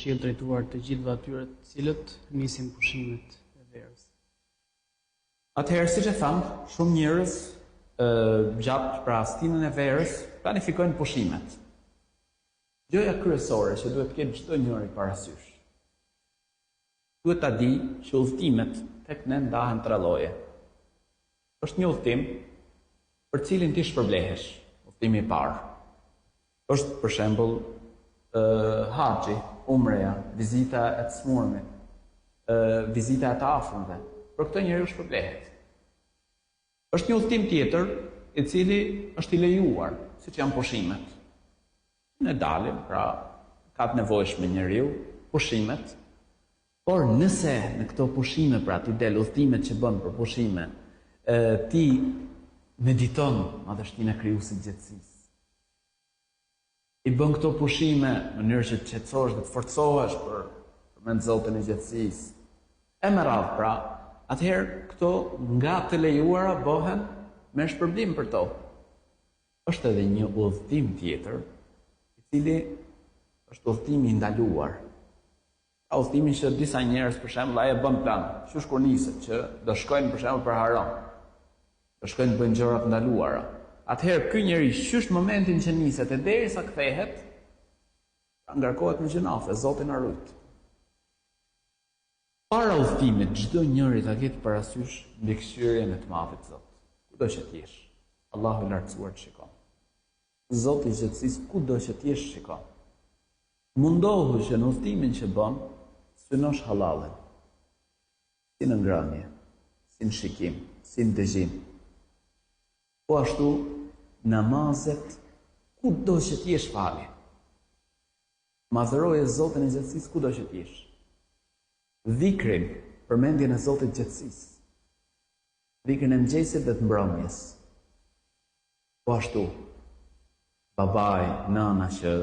Qiell drejtuar të gjithëve atyre të cilët nisin pushimet e verës. Atëherë, siç e tham, shumë njerëz gjatë stinën e verës planifikojnë pushimet. Gjëja kryesore që duhet të ketë çdo njeri parasysh. Duhet ta di që udhëtimet tek ne ndahen tre lloje. Është një udhëtim për cilin ti shpërblehesh, udhëtimi i parë. Është për shembull haxhi, umreja, vizita e të smurmit, vizita e të afërmve. Për këtë njeriu shpërblehet. Është një udhëtim tjetër i cili është i lejuar, siç janë pushimet. Ne dalim, pra ka të nevojshme njeriu pushimet, por nëse në këto pushime, pra ti del udhëtimet që bën për pushime, ti mediton madhështinë e krijuesit gjetësisë. I bën këto pushime në mënyrë që të qetësohesh dhe të forcohesh për mend Zotin e gjetësisë. E me radhë, pra, atëherë këto nga të lejuara bëhen me shpërblim për to. Është edhe një udhëtim tjetër, i cili është udhëtimi i ndaluar. Ka udhëtimin që disa njerëz për shembull ai e bën plan, qysh kur niset që do shkojnë për shembull për haram. Do shkojnë të bëjnë gjëra të ndaluara. Atëherë ky njeri qysh momentin që niset e derisa kthehet, ngarkohet me gjunafe, Zoti na ruaj. Para udhëtimit çdo njeri ta ketë parasysh mbikëqyrjen e të Madhit Zot. Kudo që të jesh, Allahu i lartësuar të shikon. Zoti i gjetësisë kudo që të jesh shikon. Mundohu që në udhëtimin që bën, synosh halalen. Si në ngrënie, si në shikim, si në dëgjim. Po ashtu, namazet, kudo që të jesh falje. Madhëroje Zotin e gjetësisë kudo që të jesh. Dhikrin, përmendjen e Zotit gjetësisë. Dhikrin e mëngjesit dhe të mbrëmjes. Po ashtu, babai, nëna që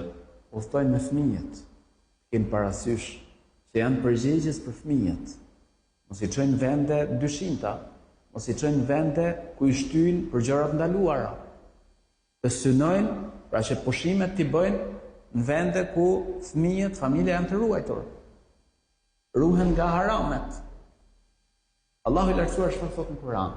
udhtojnë me fëmijët, kenë parasysh që janë përgjegjës për fëmijët. Mos i çojnë vende dyshimta, mos i çojnë vende ku i shtyjnë për gjëra të ndaluara. Të synojnë, pra që pushimet t'i bëjnë në vende ku fëmijët, familja janë të ruajtur. Ruhen nga haramet. Allahu i lartësuar çfarë thot në Kur'an?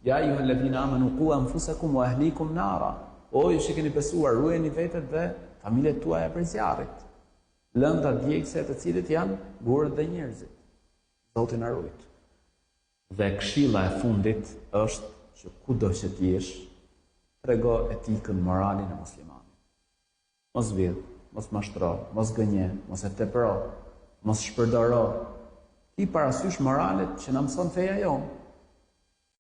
Ja ayyuhalladhina amanu qu anfusakum wa ahlikum nara. O ju që keni besuar, ruajeni vetët dhe familjet tuaja për zjarrit. Lënda djegëse të cilët janë burrët dhe njerëzit. Zoti na ruaj. Dhe këshilla e fundit është që kudo që të jesh, trego etikën, moralin e muslimanit. Mos vidh, mos mashtro, mos gënje, mos e tepro, mos shpërdoro. Ti parasysh moralet që na mëson feja jonë.